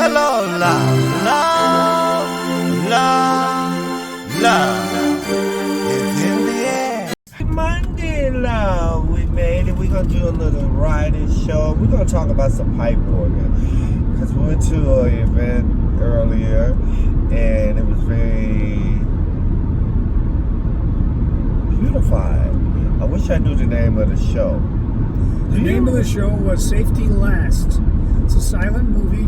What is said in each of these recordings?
Hello, love, love, love, love is in the air. Monday, love, we made it. We're going to do a little riding show. We're going to talk about some pipe organ. Because we went to an event earlier, and it was very beautified. I wish I knew the name of the show. The name of the show was Safety Last. It's a silent movie.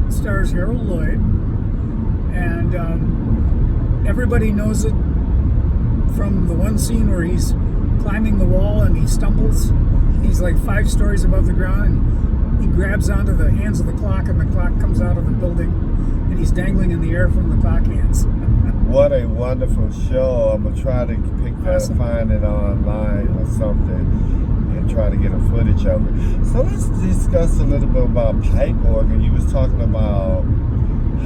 It stars Harold Lloyd. And everybody knows it from the one scene where he's climbing the wall and he stumbles. He's like 5 stories above the ground. And he grabs onto the hands of the clock, and the clock comes out of the building. And he's dangling in the air from the clock hands. What a wonderful show. I'm going to try to pick that and find it online or something. Try to get a footage of it. So let's discuss a little bit about pipe organ. You was talking about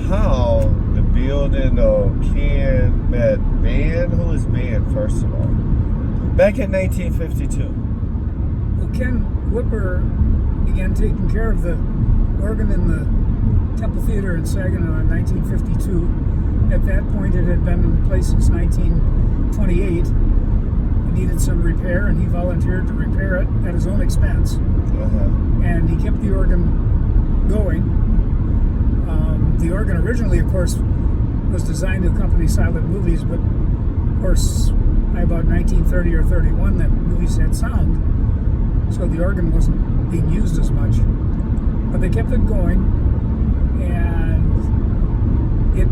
how the building of Ken met Ben. Who is Ben, first of all? Back in 1952. Well, Ken Whipper began taking care of the organ in the Temple Theater in Saginaw in 1952. At that point, it had been in place since 1928. Needed some repair, and he volunteered to repair it at his own expense. And he kept the organ going. The organ originally, of course, was designed to accompany silent movies, but of course, by about 1930 or 31, that movies had sound, so the organ wasn't being used as much. But they kept it going, and it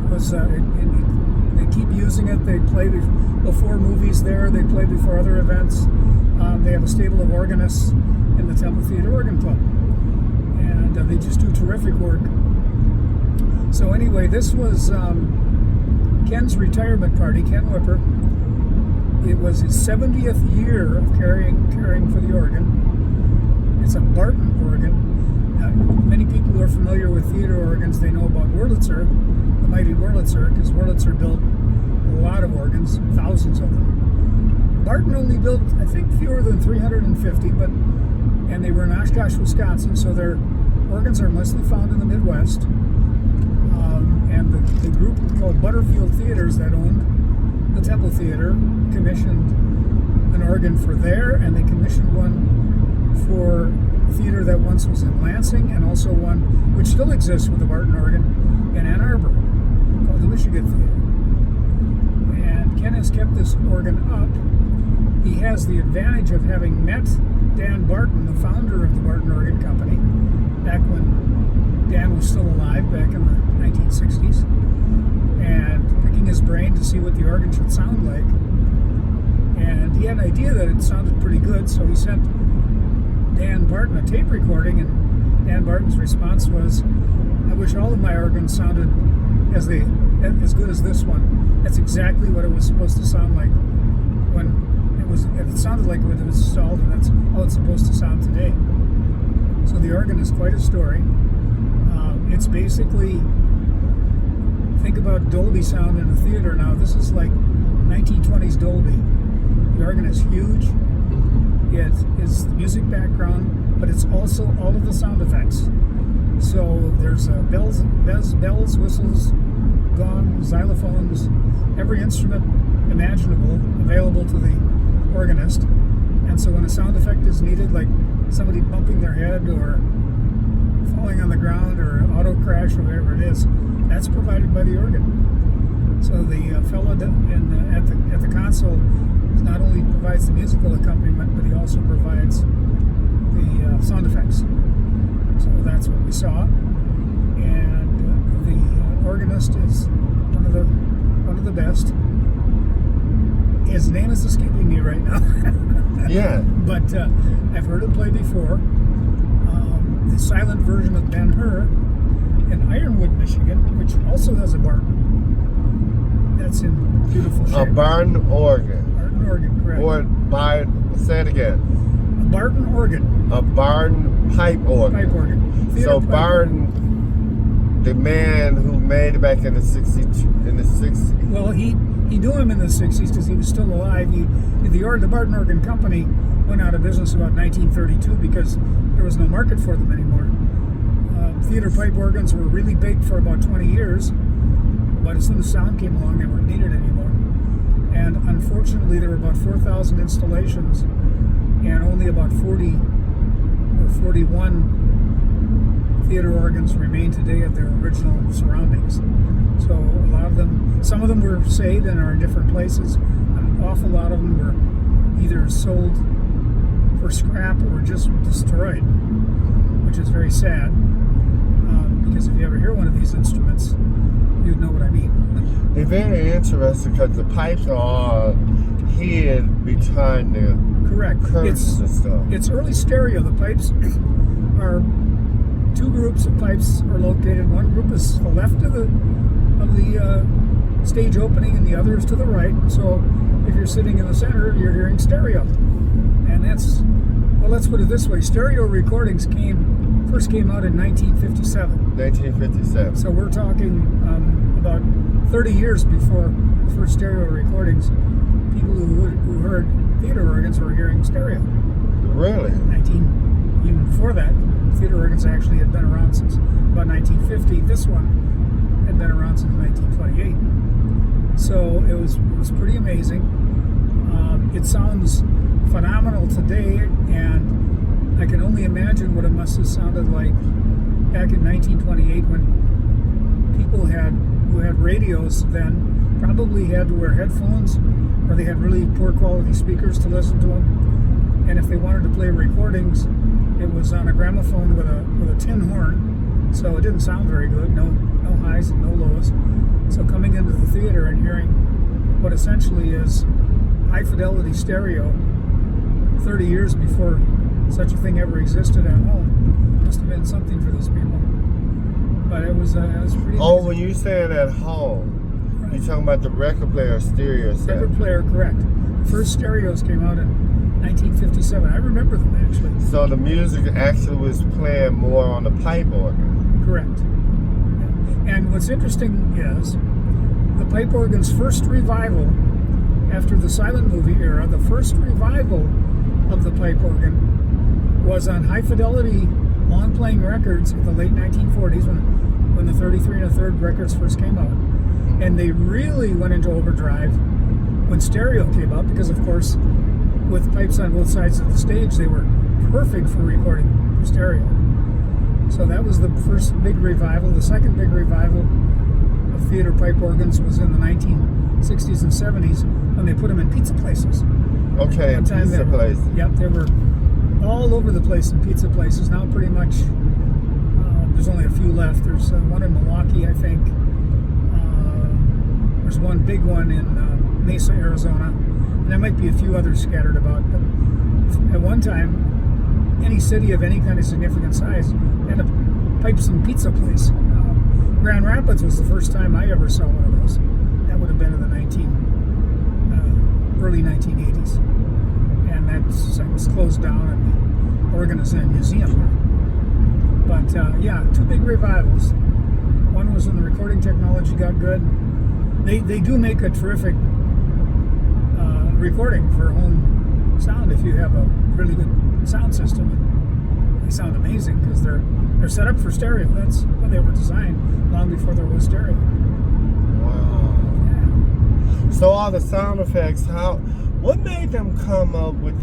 was they keep using it. They play before movies there. They play before other events. They have a stable of organists in the Temple Theater Organ Club. And they just do terrific work. So anyway, this was Ken's retirement party, Ken Whipper. It was his 70th year of caring for the organ. It's a Barton organ. Many people who are familiar with theater organs, they know about Wurlitzer, the mighty Wurlitzer, because Wurlitzer built a lot of organs, thousands of them. Barton only built, I think, fewer than 350, and they were in Oshkosh, Wisconsin, so their organs are mostly found in the Midwest. And the group called Butterfield Theaters that owned the Temple Theater commissioned an organ for there, and they commissioned one for a theater that once was in Lansing, and also one which still exists with the Barton organ in Ann Arbor, called the Michigan Theater. And Ken has kept this organ up. He has the advantage of having met Dan Barton, the founder of the Barton Organ Company, back when Dan was still alive, back in the 1960s, and picking his brain to see what the organ should sound like. And he had an idea that it sounded pretty good, so he sent Dan Barton a tape recording, and Dan Barton's response was, "I wish all of my organs sounded as good as this one. That's exactly what it was supposed to sound like when it sounded like when it was installed, and that's how it's supposed to sound today." So the organ is quite a story. It's basically, think about Dolby sound in a theater now. This is like 1920s Dolby. The organ is huge. It is the music background, but it's also all of the sound effects. So there's bells, whistles, gongs, xylophones, every instrument imaginable available to the organist. And so when a sound effect is needed, like somebody bumping their head or falling on the ground or an auto crash or whatever it is, that's provided by the organ. So the fellow at the console not only provides the musical accompaniment, but he also provides the sound effects. So that's what we saw. And the organist is one of the best. His name is escaping me right now. Yeah. But I've heard him play before. The silent version of Ben-Hur in Ironwood, Michigan, which also has a Barton. That's in beautiful shape. A Barton organ. Barton organ, correct. Or say it again. A Barton organ. A Barton pipe organ. Pipe organ. Theater So pipe Barton, organ. the man who made it back in the 60s. Well, he knew him in the 60s because he was still alive. The Barton Organ Company went out of business about 1932 because there was no market for them anymore. Theater pipe organs were really big for about 20 years, but as soon as sound came along, they weren't needed anymore. And unfortunately, there were about 4,000 installations, and only about 40 or 41 theater organs remain today at their original surroundings. So a lot of them, some of them were saved and are in different places. An awful lot of them were either sold for scrap or just destroyed, which is very sad. Because if you ever hear one of these instruments, you'd know what I mean. They're very interesting because the pipes are all hid behind the curtains and stuff. It's early stereo. The pipes are, two groups of pipes are located. One group is to the left of the stage opening, and the other is to the right. So if you're sitting in the center, you're hearing stereo. And let's put it this way: stereo recordings first came out in 1957. 1957. So we're talking about 30 years before the first stereo recordings. People who heard theater organs were hearing stereo. Really? Even before that, theater organs actually had been around since about 1950. This one had been around since 1928. So it was pretty amazing. It sounds phenomenal today, and I can only imagine what it must have sounded like back in 1928 when people who had radios then probably had to wear headphones, or they had really poor quality speakers to listen to them. And if they wanted to play recordings, it was on a gramophone with a tin horn, so it didn't sound very good. No highs and no lows. So coming into the theater and hearing what essentially is high fidelity stereo 30 years before such a thing ever existed at home must have been something for these people. But it was pretty amazing. Oh, when you saying at home, right, you're talking about the record player stereo set. Record player, correct. The first stereos came out in 1957. I remember them actually. So the music actually was playing more on the pipe organ. Correct. Yeah. And what's interesting is the pipe organ's first revival after the silent movie era, the first revival of the pipe organ was on high fidelity long playing records in the late 1940s when the 33 1/3 records first came out. And they really went into overdrive when stereo came out, because of course with pipes on both sides of the stage, they were perfect for recording for stereo. So that was the first big revival. The second big revival of theater pipe organs was in the 1960s and 70s when they put them in pizza places. Okay, in pizza places. Yep, they were all over the place in pizza places. Now pretty much there's only a few left. There's one in Milwaukee, I think. There's one big one in Mesa, Arizona. And there might be a few others scattered about. But at one time, any city of any kind of significant size had a pipes and pizza place. Grand Rapids was the first time I ever saw one of those. That would have been in the early 1980s. And that was closed down, and the organ is in a museum now. But yeah, two big revivals. One was when the recording technology got good. They do make a terrific recording for home sound if you have a really good sound system. They sound amazing because they're set up for stereo. That's how they were designed long before there was stereo. Wow. Yeah. So all the sound effects, what made them come up with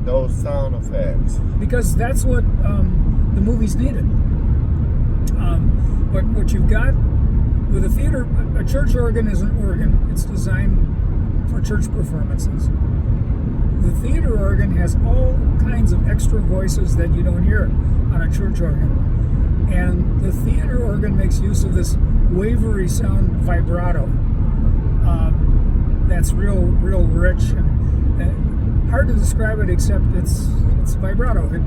those sound effects? Because that's what the movies needed. What you've got with a theater, a church organ is an organ. It's designed for church performances. The theater organ has all kinds of extra voices that you don't hear on a church organ. And the theater organ makes use of this wavery sound vibrato. That's real rich and hard to describe it, except it's vibrato. It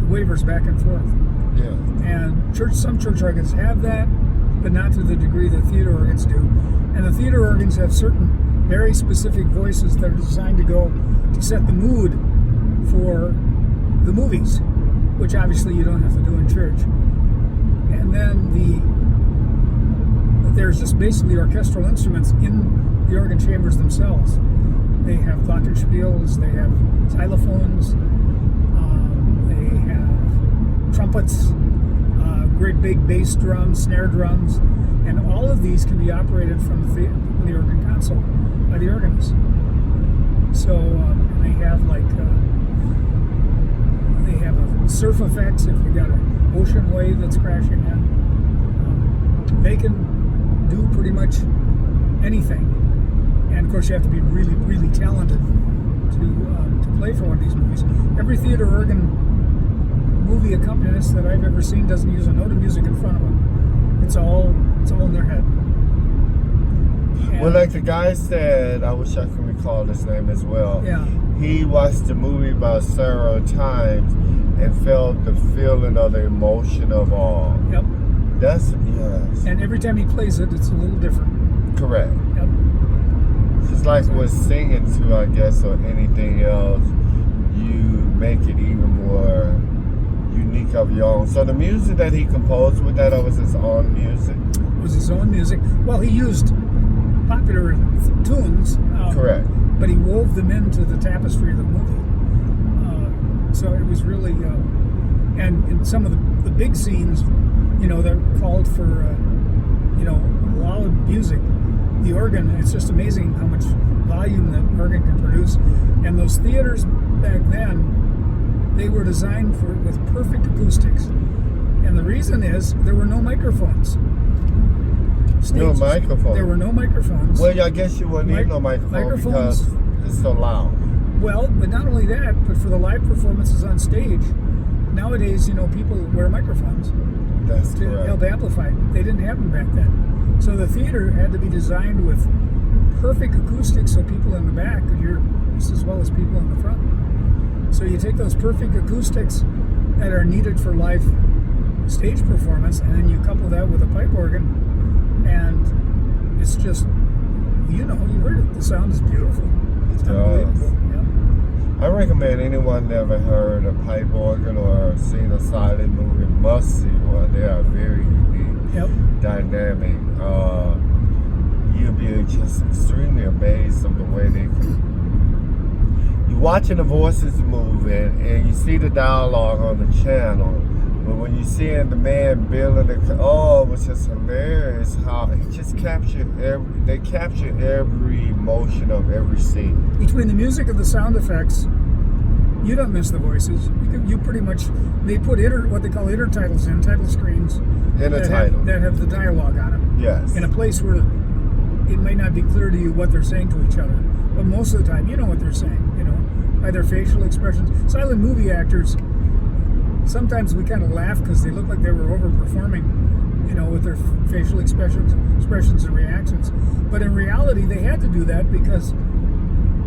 wavers back and forth. Yeah. And some church organs have that, but not to the degree that theater organs do. And the theater organs have certain very specific voices that are designed to set the mood for the movies, which obviously you don't have to do in church. And then there's just basically orchestral instruments in the organ chambers themselves. They have glockenspiels, they have xylophones, they have trumpets, great big bass drums, snare drums, and all of these can be operated from the organ console by the organist. So they have they have a surf effects if you got an ocean wave that's crashing in. They can do pretty much anything, and of course you have to be really, really talented to play for one of these movies. Every theater organ movie accompanist that I've ever seen doesn't use a note of music in front of them. It's all in their head. And well, like the guy said, I wish I could recall his name as well. Yeah. He watched the movie about several times and felt the feeling of the emotion of all. Yep. That's, yes. And every time he plays it, it's a little different. Correct. Yep. Just like with singing too, I guess, or anything else, you make it even more unique of your own. So the music that he composed with that, was his own music? It was his own music. Well, he used popular tunes. Correct. But he wove them into the tapestry of the movie. So it was really, and in some of the big scenes, that called for, loud music. The organ, it's just amazing how much volume that organ can produce. And those theaters back then, they were designed with perfect acoustics. And the reason is there were no microphones. No microphones. There were no microphones. Well, I guess you wouldn't need no microphone because it's so loud. Well, but not only that, but for the live performances on stage, nowadays, people wear microphones That's to correct. help amplify. They didn't have them back then. So the theater had to be designed with perfect acoustics so people in the back could hear just as well as people in the front. So you take those perfect acoustics that are needed for live stage performance, and then you couple that with a pipe organ, and it's just, you heard it. The sound is beautiful. It's unbelievable. Yeah. I recommend anyone never heard a pipe organ or seen a silent movie must see one. They are very unique, dynamic. You'll be just extremely amazed of the way they can. You're watching the voices moving and you see the dialogue on the channel, but when you see the man building it was just hilarious how he just captured they capture every emotion of every scene. Between the music and the sound effects, you don't miss the voices. You pretty much, they put what they call intertitles in, title screens. That have the dialogue on them. Yes. In a place where it may not be clear to you what they're saying to each other. But most of the time, you know what they're saying, by their facial expressions. Silent movie actors, sometimes we kind of laugh because they look like they were overperforming, with their facial expressions and reactions. But in reality, they had to do that because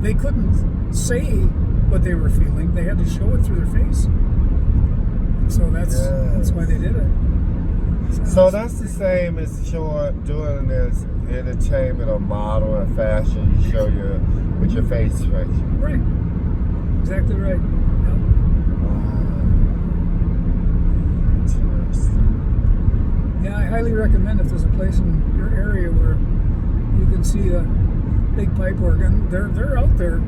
they couldn't say what they were feeling. They had to show it through their face. So that's why they did it. So that's the same as doing this entertainment or model and fashion. You show with your face expression. Right. Exactly right. Yeah, I highly recommend if there's a place in your area where you can see a big pipe organ. They're out there.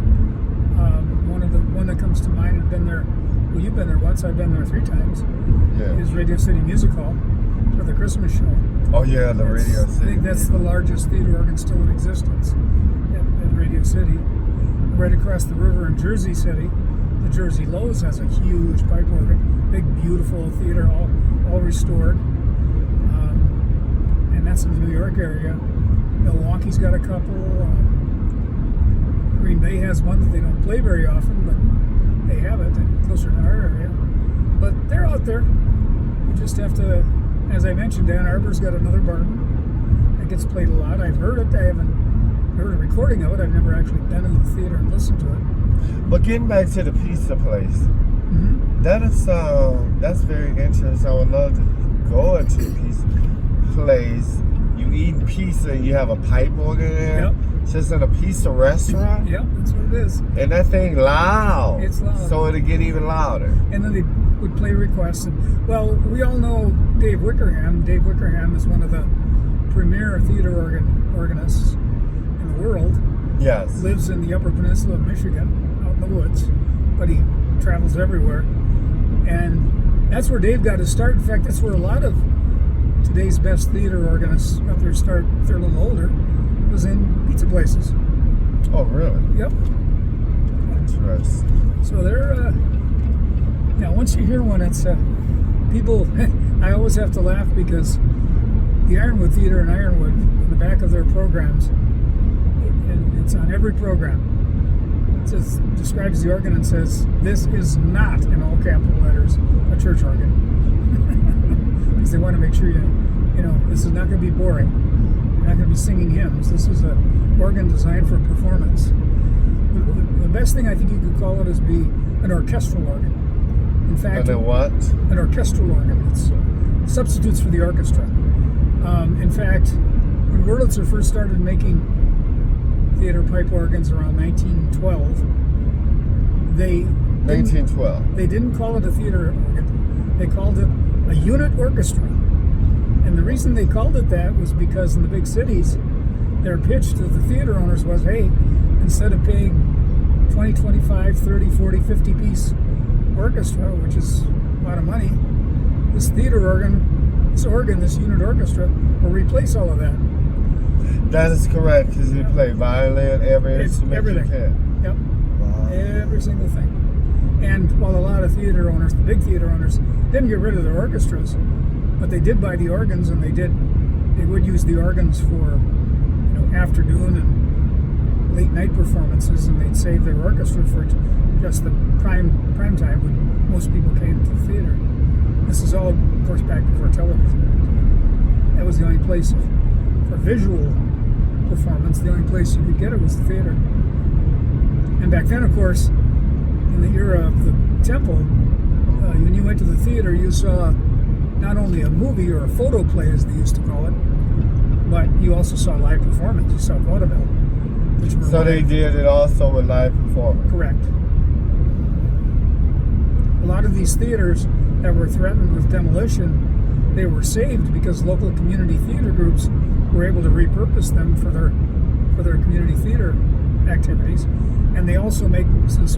One that comes to mind had been there. Well, you've been there once. I've been there 3 times. Yeah. Is Radio City Music Hall for the Christmas show. Oh yeah, Radio City. I think that's the largest theater organ still in existence at Radio City. Right across the river in Jersey City, the Jersey Lowe's has a huge pipe organ. Big, beautiful theater, all restored. And that's in the New York area. Milwaukee's got a couple. Green Bay has one that they don't play very often, but they have it closer to our area. But they're out there. You just have to, as I mentioned, Ann Arbor's got another barn that gets played a lot. I've heard it. I haven't heard a recording of it. I've never actually been in the theater and listened to it. But getting back to the pizza place, that's very interesting. I would love to go into a pizza place. You eating pizza and you have a pipe organ there. Yep. Just in a pizza restaurant. Yep, that's what it is. And that thing loud. It's loud. So it'll get even louder. And then they would play requests. And, well, we all know Dave Wickerham. Dave Wickerham is one of the premier theater organists in the world. Yes. Lives in the Upper Peninsula of Michigan, out in the woods, but he travels everywhere. And that's where Dave got his start. In fact, that's where a lot of today's best theater organists got their start, if they're a little older, was in pizza places. Oh, really? Yep. Interesting. So they're, once you hear one, it's people. I always have to laugh because the Ironwood Theater in Ironwood, in the back of their programs, and it's on every program. It says, describes the organ and says, "This is not," in all capital letters, a church organ, because they want to make sure this is not going to be boring. You're not going to be singing hymns. This is an organ designed for performance. The best thing I think you could call it is be an orchestral organ. In fact, and what? An orchestral organ. It's substitutes for the orchestra. In fact, when Wurlitzer first started making theater pipe organs around 1912, they didn't call it a theater organ. They called it a unit orchestra. And the reason they called it that was because in the big cities, their pitch to the theater owners was, hey, instead of paying 20, 25, 30, 40, 50 piece orchestra, which is a lot of money, this theater organ, this unit orchestra, will replace all of that. That is correct, because you play violin, every instrument everything. you can. Yep. Wow. Every single thing. And while a lot of theater owners, the big theater owners, didn't get rid of their orchestras, but they did buy the organs, and they would use the organs for afternoon and late night performances, and they'd save their orchestra for just the prime time when most people came to the theater. This is all, of course, back before television. That was the only place for visual performance. The only place you could get it was the theater. And back then, of course, in the era of the temple, when you went to the theater, you saw not only a movie or a photo play, as they used to call it, but you also saw live performance. You saw vaudeville. So they did it also with live performance. Correct. A lot of these theaters that were threatened with demolition, they were saved because local community theater groups were able to repurpose them for their community theater activities. And they also make, since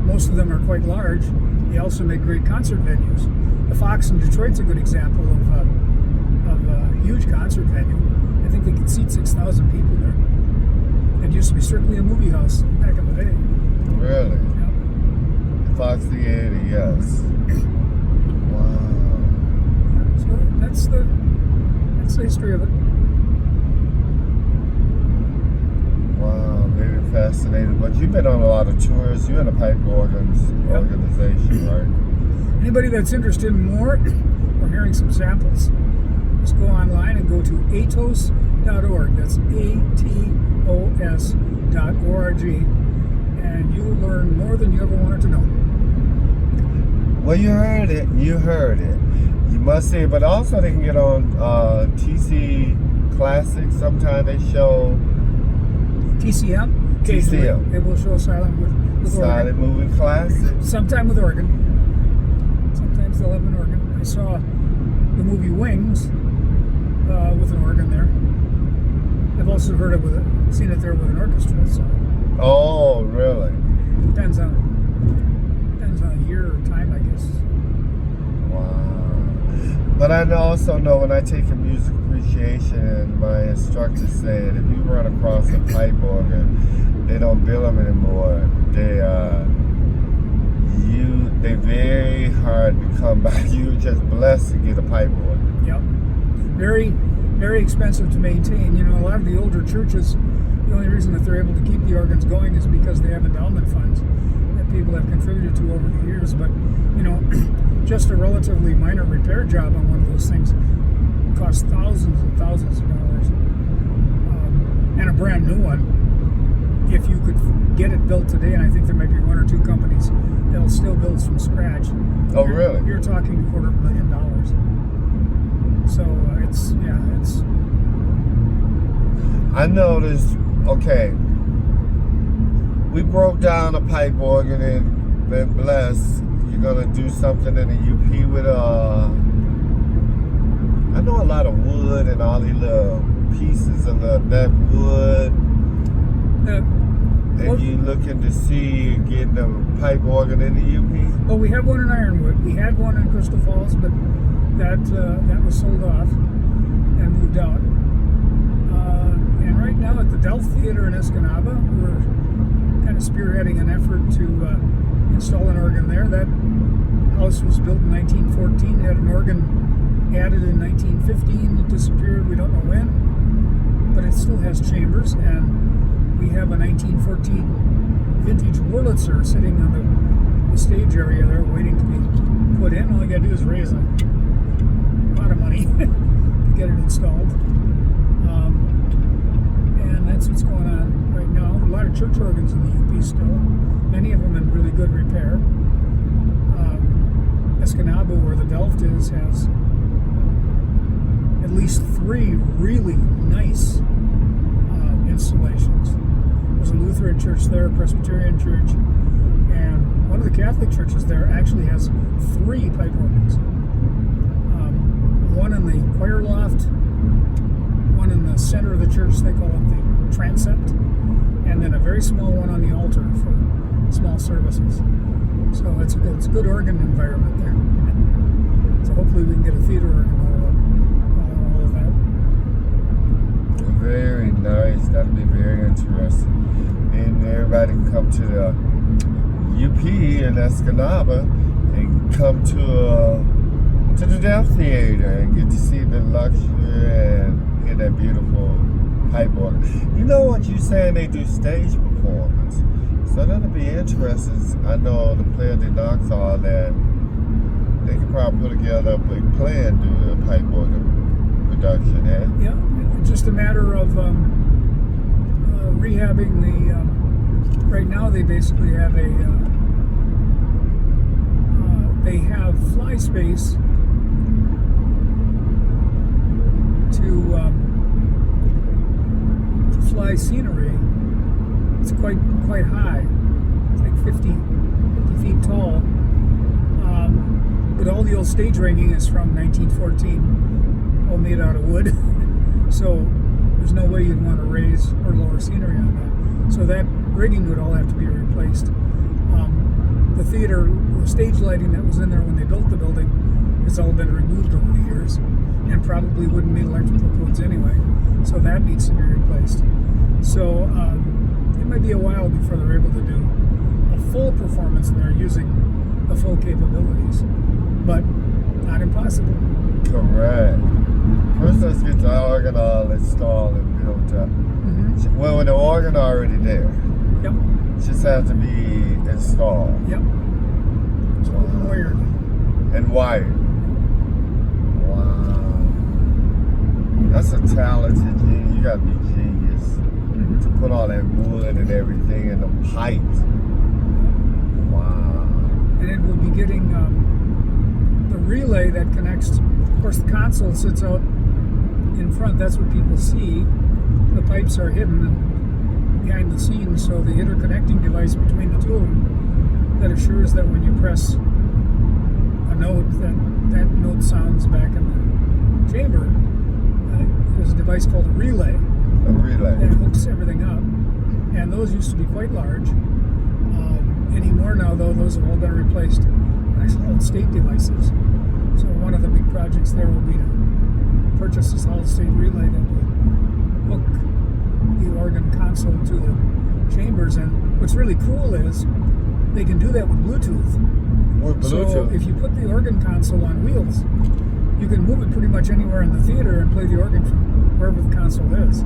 most of them are quite large, they also make great concert venues. The Fox in Detroit's a good example of a huge concert venue. I think they could seat 6,000 people there. It used to be strictly a movie house back in the day. Really? Yep. Fox Theater, yes. Wow. So that's the history of it. Wow, very fascinating. But you've been on a lot of tours. You're in a pipe organization, right? Anybody that's interested in more or hearing some samples, just go online and go to atos.org. That's atos.org, and you will learn more than you ever wanted to know. Well, you heard it. You must say, but also they can get on TC Classic. Sometimes they show TCM. TCM. They will show silent with Silent Moving Classic. Sometime with organ. Sometimes they'll have an organ. I saw the movie Wings with an organ there. I've also seen it there with an orchestra. So. Oh, really? Depends on a year or time, I guess. Wow. But I also know when I take a music appreciation, my instructor said if you run across a pipe organ, they don't bill them anymore. They're very hard to come by. You're just blessed to get a pipe organ. Yep. Very, very expensive to maintain. A lot of the older churches, the only reason that they're able to keep the organs going is because they have endowment funds that people have contributed to over the years. But, just a relatively minor repair job on one of those things costs thousands and thousands of dollars. And a brand new one, if you could get it built today, and I think there might be one or two companies that'll still build from scratch. Oh, really? You're talking $250,000. So it's. I noticed. Okay, we broke down a pipe organ and been blessed. You're gonna do something in the UP with I know a lot of wood and all these little pieces of that wood. And you looking to see getting a pipe organ in the UP? Well, we have one in Ironwood. We had one in Crystal Falls, but that was sold off and moved out. And right now at the Delft Theater in Escanaba, we're kind of spearheading an effort to install an organ there. That house was built in 1914, had an organ added in 1915. It disappeared, we don't know when, but it still has chambers, and we have a 1914 vintage Wurlitzer sitting on the stage area there waiting to be put in. All you gotta do is raise a lot of money to get it installed. And that's what's going on right now. A lot of church organs in the UP still, many of them in really good repair. Escanaba, where the Delft is, has at least 3 really nice installations. There's a Lutheran church there, a Presbyterian church, and one of the Catholic churches there actually has 3 pipe organs. One in the choir loft, one in the center of the church, they call it the transept, and then a very small one on the altar for small services. So it's a good organ environment there. So hopefully we can get a theater organ all of that. Very nice. That'll be very interesting. And everybody can come to the UP in Escanaba and come to the Delft Theater and get to see the luxury and hear that beautiful pipe organ. You know what you're saying? They do stage performance. So that'll be interesting. I know the player did knocks all that. They could probably put together a big plan to do a pipe organ production, eh? Yeah, it's just a matter of rehabbing the. Right now, they basically have they have fly space to fly scenery. It's quite high. It's like 50 feet tall. But all the old stage rigging is from 1914, all made out of wood. So there's no way you'd want to raise or lower scenery on that. So that rigging would all have to be replaced. The theater, the stage lighting that was in there when they built the building has all been removed over the years and probably wouldn't meet electrical codes anyway. So that needs to be replaced. So it might be a while before they're able to do a full performance and they're using the full capabilities. But not impossible. Correct. First, let's get the organ all installed and built up. Mm-hmm. Well, when the organ already there, yep, just have to be installed. Yep. So wired. And wired. Wow. That's a talented genius. You got to be genius to put all that wood and everything and the pipes. Wow. And it will be getting the relay that connects. Of course, the console sits out in front. That's what people see. The pipes are hidden behind the scenes, so the interconnecting device between the two of them that assures that when you press a note, that note sounds back in the chamber. There's a device called a relay. A relay. That hooks everything up. And those used to be quite large. Anymore now, though, those have all been replaced by solid-state devices. So one of the big projects there will be to purchase a solid-state relay that will hook the organ console to the chambers. And what's really cool is they can do that with Bluetooth. With Bluetooth. So if you put the organ console on wheels, you can move it pretty much anywhere in the theater and play the organ from wherever the console is.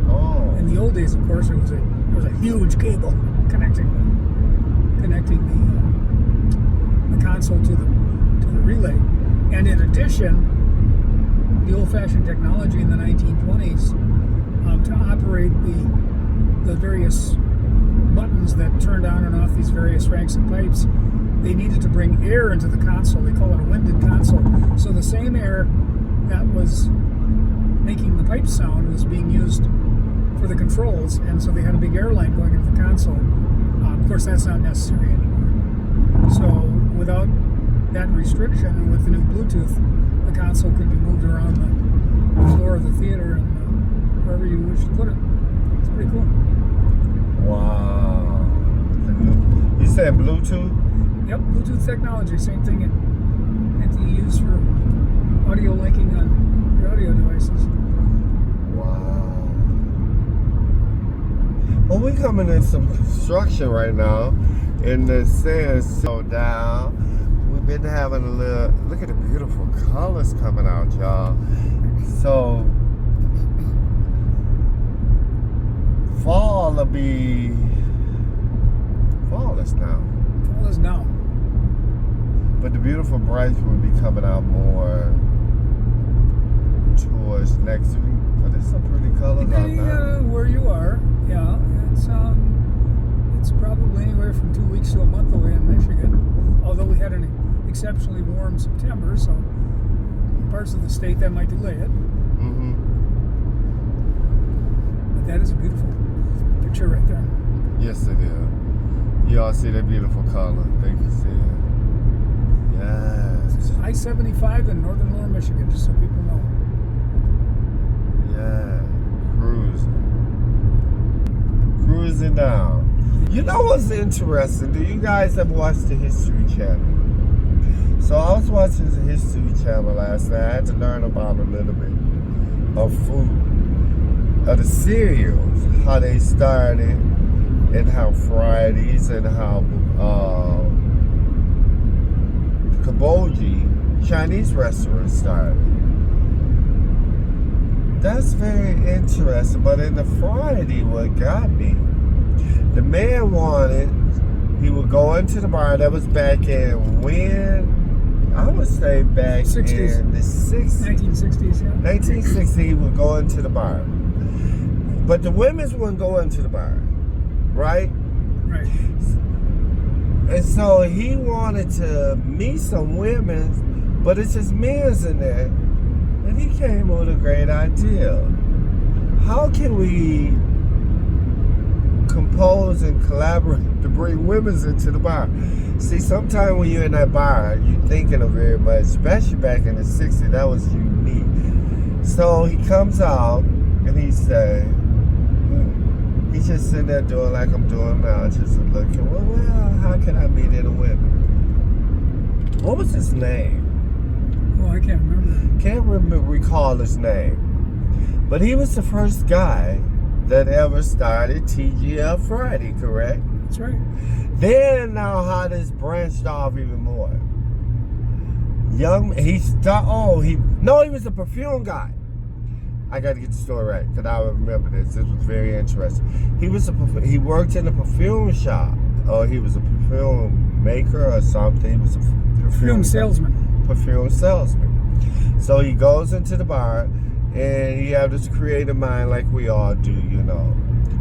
Oh. In the old days, of course, there was a huge cable connecting the console to the relay. And in addition, the old-fashioned technology in the 1920s to operate the various buttons that turned on and off these various ranks of pipes, they needed to bring air into the console. They call it a winded console. So the same air that was making the pipe sound was being used for the controls, and so they had a big air line going into the console. Of course, that's not necessary anymore. So without that restriction, and with the new Bluetooth, the console can be moved around the floor of the theater and wherever you wish to put it. It's pretty cool. Wow. said Bluetooth? Yep, Bluetooth technology, same thing that you use for audio linking on your audio devices. Wow. Well, we coming in some construction right now in the sense so down. We've been having a little, look at the beautiful colors coming out, y'all. So, fall is now. Fall is now. But the beautiful brights will be coming out more towards next week. But there's some pretty colors out now. Where you are, yeah. It's probably anywhere from 2 weeks to a month away in Michigan. Although we had an exceptionally warm September, so parts of the state that might delay it. Mm-hmm. But that is a beautiful picture right there. Yes, it is. You all see that beautiful color. Thank you, see it. Yes. I-75 in northern Lower Michigan, just so people know. Yeah. Cruising down. You know what's interesting? Do you guys ever watch the History Channel? So I was watching the History Channel last night. I had to learn about a little bit of food, of the cereals, how they started, and how Fridays and how Kaboji Chinese restaurant started. That's very interesting. But in the Friday, what got me, the man wanted, he would go into the bar. That was back in when? I would say back 60s. in the 60s. 1960s, yeah. 1960, he would go into the bar. But the women's wouldn't go into the bar, right? Right. And so he wanted to meet some women, but it's just men's in there. And he came with a great idea. How can we compose and collaborate to bring women's into the bar? See, sometimes when you're in that bar, you're thinking of very much, especially back in the 60s, that was unique. So he comes out and he said, he's just sitting there doing like I'm doing now, just looking, well, how can I meet any women? What was his name? Oh, I can't remember. Can't recall his name. But he was the first guy that ever started TGI Friday, correct? That's right. Then now how this branched off even more. He was a perfume guy. I got to get the story right because I remember this. This was very interesting. He worked in a perfume shop, or he was a perfume maker or something. He was a Perfume salesman. Perfume salesman. So he goes into the bar, and he had this creative mind like we all do, you know.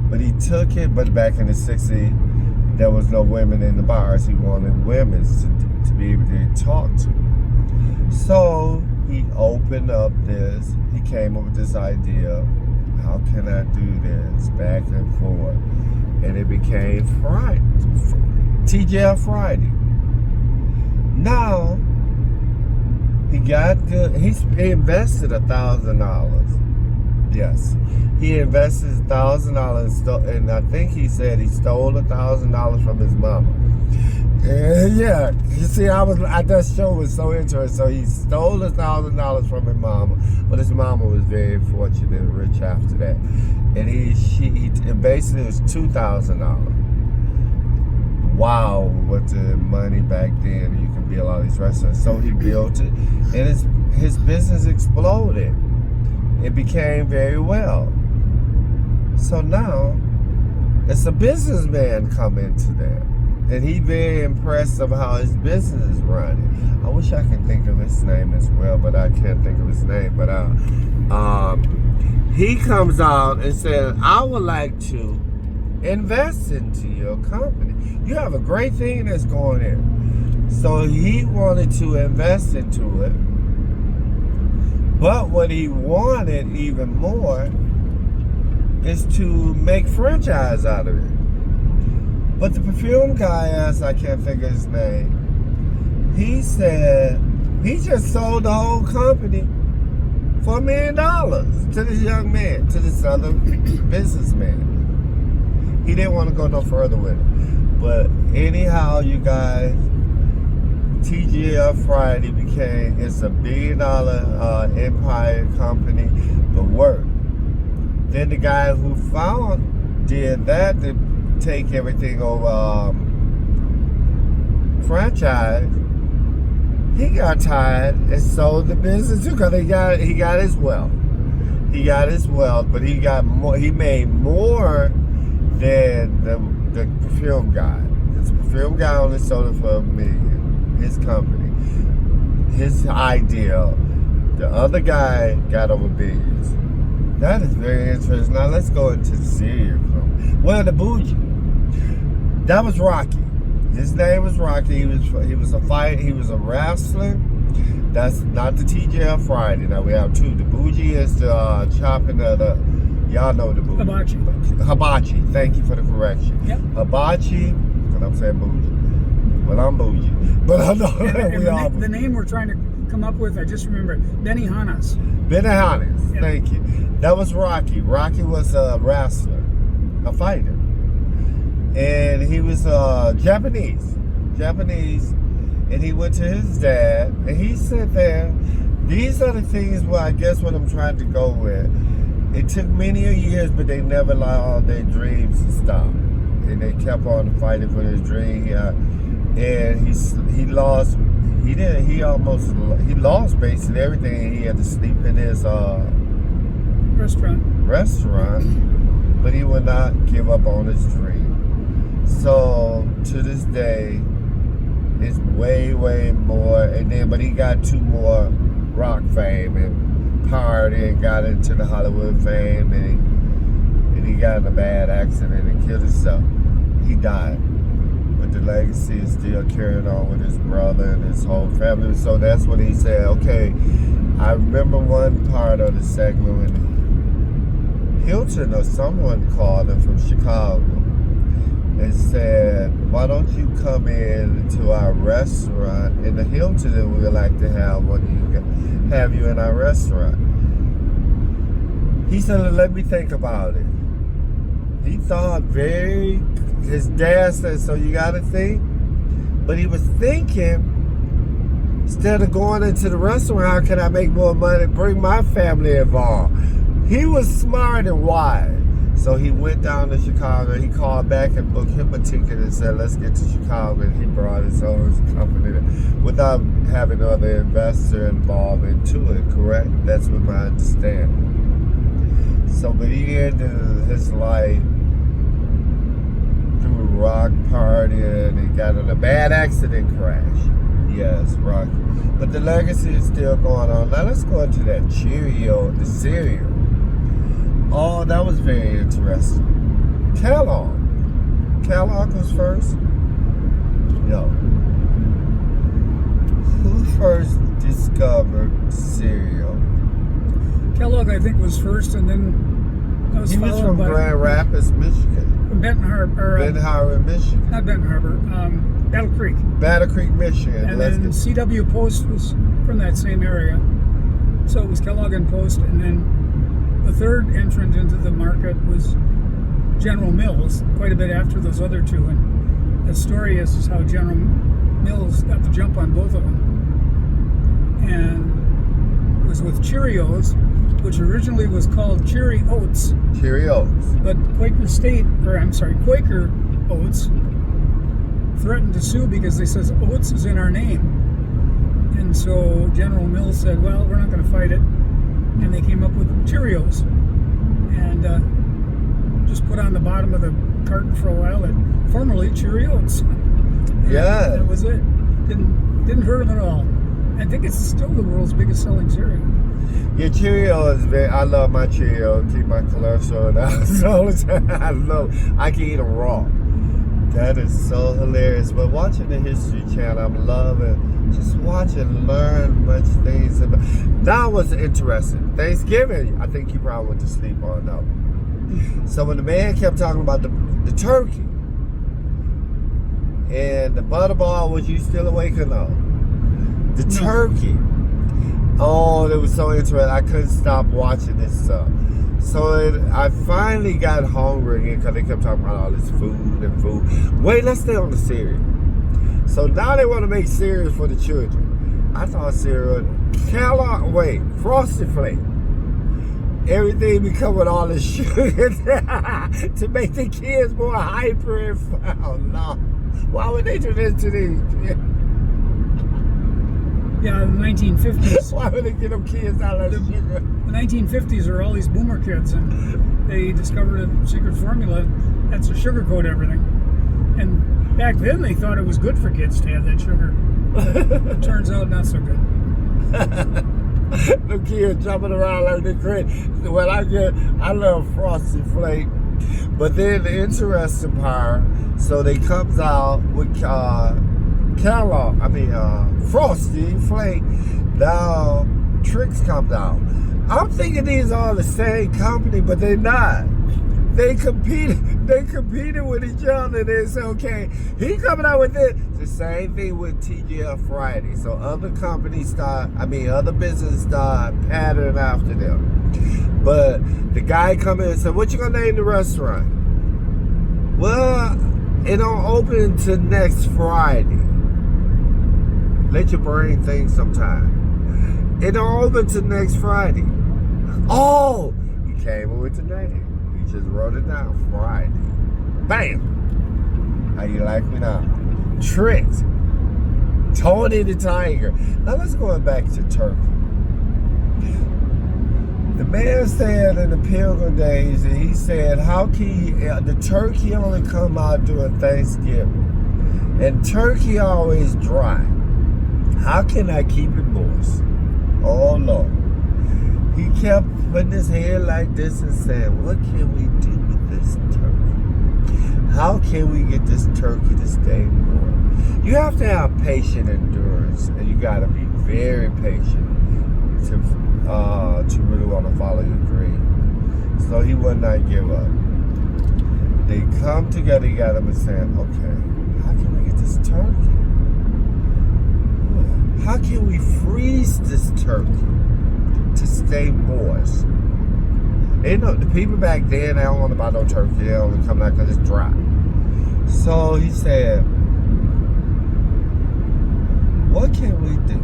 But he took it. But back in the 60s, there was no women in the bars. He wanted women to be able to talk to. So he opened up this. He came up with this idea. How can I do this? Back and forth. And it became Friday. TGI Friday. Now, he invested $1,000. Yes. He invested $1,000 and I think he said he stole $1,000 from his mama. Yeah, you see, that show was so interesting. So he stole $1,000 from his mama, but his mama was very fortunate and rich after that. And it basically was $2,000. Wow, with the money back then, you can build all these restaurants. So he built it, and his business exploded. It became very well. So now, it's a businessman come into there. And he very impressed of how his business is running. I wish I could think of his name as well, but I can't think of his name. But he comes out and says, I would like to invest into your company. You have a great thing that's going in. So he wanted to invest into it. But what he wanted even more is to make franchise out of it. But the perfume guy asked, I can't think of his name. He said he just sold the whole company for $1 million to this young man, to this other businessman. He didn't want to go no further with it. But anyhow, you guys, TGI Friday it's a $1 billion empire company, but work. Then the guy who did that to take everything over franchise, he got tired and sold the business too, because he got his wealth. He got his wealth, but he made more than the perfume guy. This perfume guy only sold it for $1 million. His company, his idea. The other guy got over billions. That is very interesting. Now let's go into the cereal company. Well, the bougie. That was Rocky. His name was Rocky. He was a fighter. He was a wrestler. That's not the TGI Friday. Now we have two. The bougie is the chopping of the. Y'all know the bougie. Hibachi. Hibachi. Thank you for the correction. Yep. Hibachi. Because I'm saying bougie. Well, I'm bougie. But I know and the name we're trying to come up with, I just remember Benihana's. Benihana's. Yep. Thank you. That was Rocky. Rocky was a wrestler, a fighter. And he was Japanese, and he went to his dad, and he said there, these are the things where I guess what I'm trying to go with. It took many years, but they never allowed their dreams to stop, and they kept on fighting for their dream. And he lost basically everything, and he had to sleep in his restaurant, but he would not give up on his dream. So to this day, it's way more. And then, but he got 2 more rock fame and party and got into the Hollywood fame, and he got in a bad accident and killed himself. He died, but the legacy is still carried on with his brother and his whole family. So that's when he said, okay, I remember one part of the segment when Hilton or someone called him from Chicago and said, why don't you come in to our restaurant in the Hilton, and we would like to have you in our restaurant. He said, let me think about it. He thought his dad said, so you got to think? But he was thinking, instead of going into the restaurant, how can I make more money, bring my family involved? He was smart and wise. So he went down to Chicago. He called back and booked him a ticket and said, let's get to Chicago. And he brought his own company without having other investor involved into it, correct? That's what my understanding. So, but he ended his life through a rock party, and he got in a bad accident crash. Yes, rock. But the legacy is still going on. Now let's go into that the cereal. Oh, that was very interesting. Kellogg was first? No. Who first discovered cereal? Kellogg, I think, was first, and then he was from Grand Rapids, Michigan. From Benton Harbor. Benton Harbor, Michigan. Not Benton Harbor. Battle Creek. Battle Creek, Michigan. And then C.W. Post was from that same area. So it was Kellogg and Post, and then the third entrant into the market was General Mills, quite a bit after those other two. And the story is how General Mills got the jump on both of them. And it was with Cheerios, which originally was called Cheery Oats. Cheerios. But Quaker Oats threatened to sue because they says Oats is in our name. And so General Mills said, well, we're not going to fight it. And they came up with Cheerios, and just put on the bottom of the carton for a while that formerly Cheerios. Yeah, that was it. Didn't hurt them at all. I think it's still the world's biggest selling cereal. Yeah, Cheerio is I love my Cheerio. Keep my cholesterol down. I can eat them raw. That is so hilarious. But watching the History Channel, I'm loving just watching, learn much things about. That was interesting. Thanksgiving, I think you probably went to sleep on though. So when the man kept talking about the turkey and the Butterball, was you still awake or no? The turkey. Oh, it was so interesting. I couldn't stop watching this stuff. I finally got hungry again because they kept talking about all this food and food. Wait, let's stay on the cereal. So now they want to make cereal for the children. I thought cereal, Frosted Flake. Everything be coming with all the sugar to make the kids more hyper and foul. No. Why would they do this to these kids? Yeah, in the 1950s. Why would they get them kids out of sugar? The 1950s are all these boomer kids, and they discovered a secret formula that's to sugarcoat everything. And back then they thought it was good for kids to have that sugar. It turns out not so good. The kids jumping around like they're crazy. Well, I love Frosted Flake. But then the interesting part, so they comes out with Frosty Flake. Now Trix comes out. I'm thinking these are the same company, but they're not. They competed with each other. They said, okay, he coming out with it. The same thing with TGI Fridays. So other businesses start patterning after them. But the guy come in and said, what you gonna name the restaurant? Well, it don't open until next Friday. Let your brain think sometime. It don't open till next Friday. Oh, he came up with the name. He just wrote it down. Friday. Bam. How you like me now? Tricks. Tony the Tiger. Now let's go back to Turkey. The man said in the Pilgrim days, and he said, how can the turkey only come out during Thanksgiving? And turkey always dry. How can I keep it moist? Oh, Lord. He kept putting his head like this and saying, what can we do with this turkey? How can we get this turkey to stay moist? You have to have patient endurance, and you got to be very patient to really want to follow your dream. So he would not give up. They come together and saying, okay, how can we get this turkey? How can we freeze this turkey to stay moist? The people back then, they don't want to buy no turkey. They only come out because it's dry. So he said, what can we do?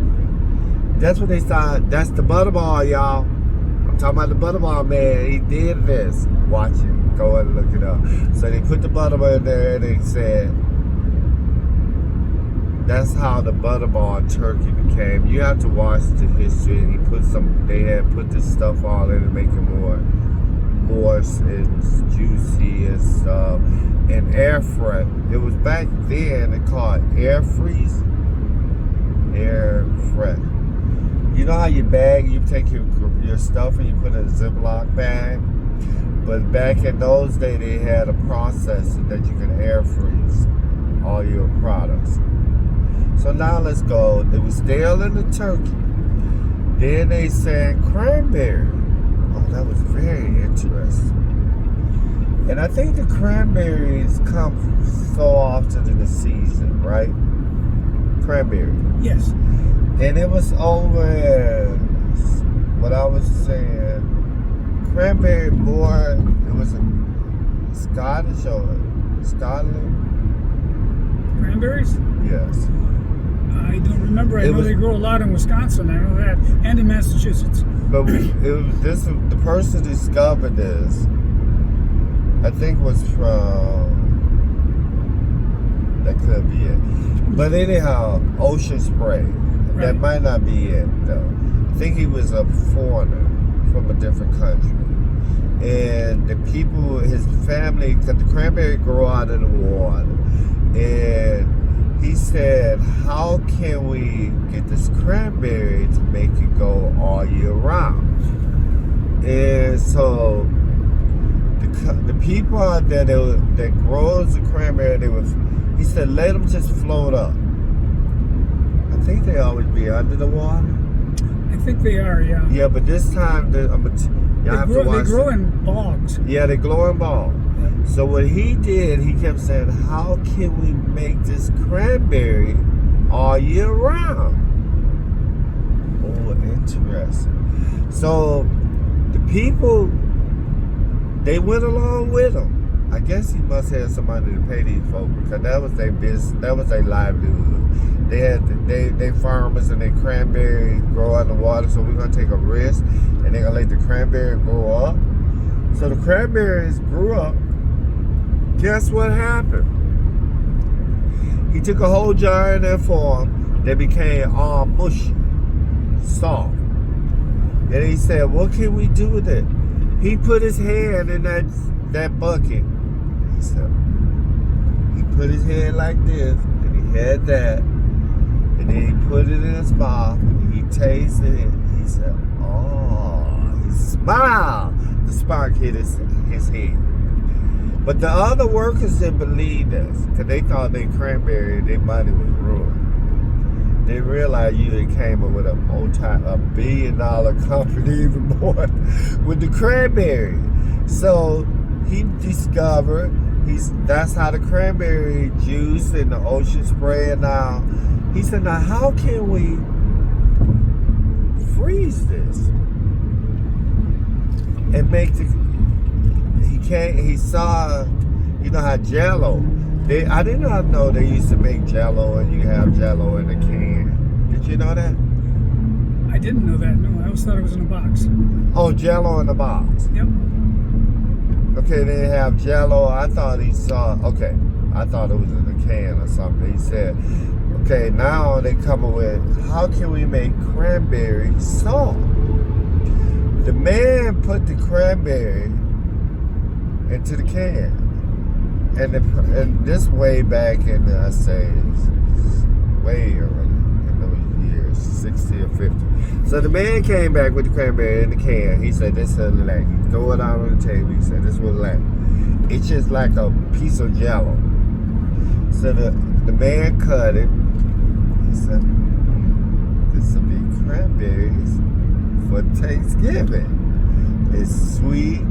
That's what they started. That's the Butterball, y'all. I'm talking about the Butterball man. He did this. Watch it. Go and look it up. So they put the Butterball in there and they said, that's how the Butterball turkey became. You have to watch the history. And they had put this stuff all in to make it more moist and juicy and stuff. And air fry. It was back then they called air freeze. Air fresh. You know how you take your stuff and you put it in a Ziploc bag? But back in those days, they had a process that you could air freeze all your products. So now let's go. They were still in the turkey. Then they said cranberry. Oh, that was very interesting. And I think the cranberries come so often in the season, right? Cranberry. Yes. And it was over, what I was saying, cranberry more, it was a Scottish or Scotland? Cranberries? Yes. I don't remember. I know they grow a lot in Wisconsin. I know that. And in Massachusetts. But the person discovered this, I think was from, that could be it. But anyhow, Ocean Spray. Right. That might not be it, though. I think he was a foreigner from a different country. And the people, his family, because the cranberry grow out in the water. And he said, how can we get this cranberry to make it go all year round? And so the people out there that grows the cranberry, he said, let them just float up. I think they always be under the water. I think they are, yeah. Yeah, but this time, they grow in bogs. Yeah, they grow in bogs. Yeah. So what he did, he kept saying, how can we make this cranberry all year round? Oh, interesting. So the people They went along with him. I guess he must have some money to pay these folks because that was their business, that was their livelihood. They had they farmers and their cranberries grow out in the water, so we're gonna take a risk and they're gonna let the cranberry grow up. So the cranberries grew up. Guess what happened? He took a whole jar in there for them. They became all mushy, soft. And he said, "What can we do with it?" He put his hand in that bucket. He put his hand like this, and he had that, and then he put it in his mouth, and he tasted it. He said, "Oh," he smiled. The spark hit his head. But the other workers didn't believe this, because they thought their cranberry, their money was ruined. They realized you had came up with a $1 billion company, even more, with the cranberry. So he discovered that's how the cranberry juice and the ocean spray now. He said, now how can we freeze this and make he saw, you know how Jell-O, I did not know they used to make Jell-O and you have Jell-O in a can. Did you know that? I didn't know that, no. I always thought it was in a box. Oh, Jell-O in the box. Yep. Okay, they have Jell-O. I thought it was in a can or something. He said, okay, now they come up with, how can we make cranberry salt? The man put the cranberry into the can. And this way back in the, I say, way early in those years, 60 or 50. So the man came back with the cranberry in the can. He said, this is a lack. He threw it out on the table. He said, this was lack. It's just like a piece of Jell-O. So the man cut it. He said, this will be cranberries for Thanksgiving. It's sweet.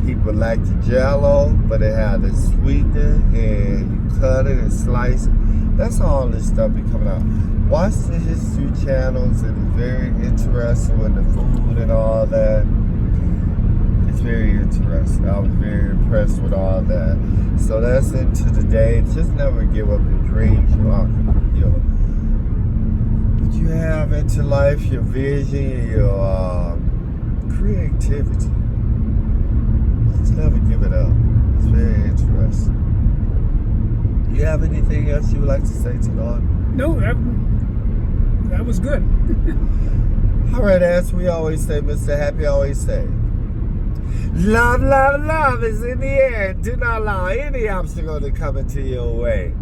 People like the Jell-O, but it had the sweetener, and you cut it and slice it. That's all this stuff be coming out. Watch the History channels, and it's very interesting with the food and all that. It's very interesting. I was very impressed with all that. So that's into the day. Just never give up your dreams, what you have into life, your vision, your creativity. Never give it up. It's very interesting. You have anything else you would like to say to the audience? No, that was good. All right, as we always say, Mr. Happy always say, love, love, love is in the air. Do not allow any obstacle to come into your way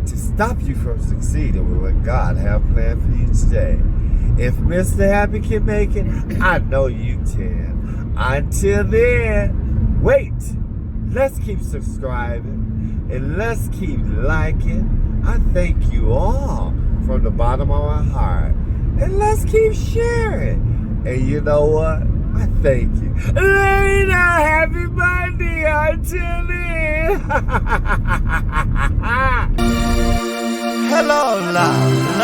to stop you from succeeding with what God have planned for you today. If Mr. Happy can make it, I know you can. Until then, wait, let's keep subscribing and let's keep liking. I thank you all from the bottom of my heart. And let's keep sharing. And you know what? I thank you. Later, happy birthday until then. Hello, love.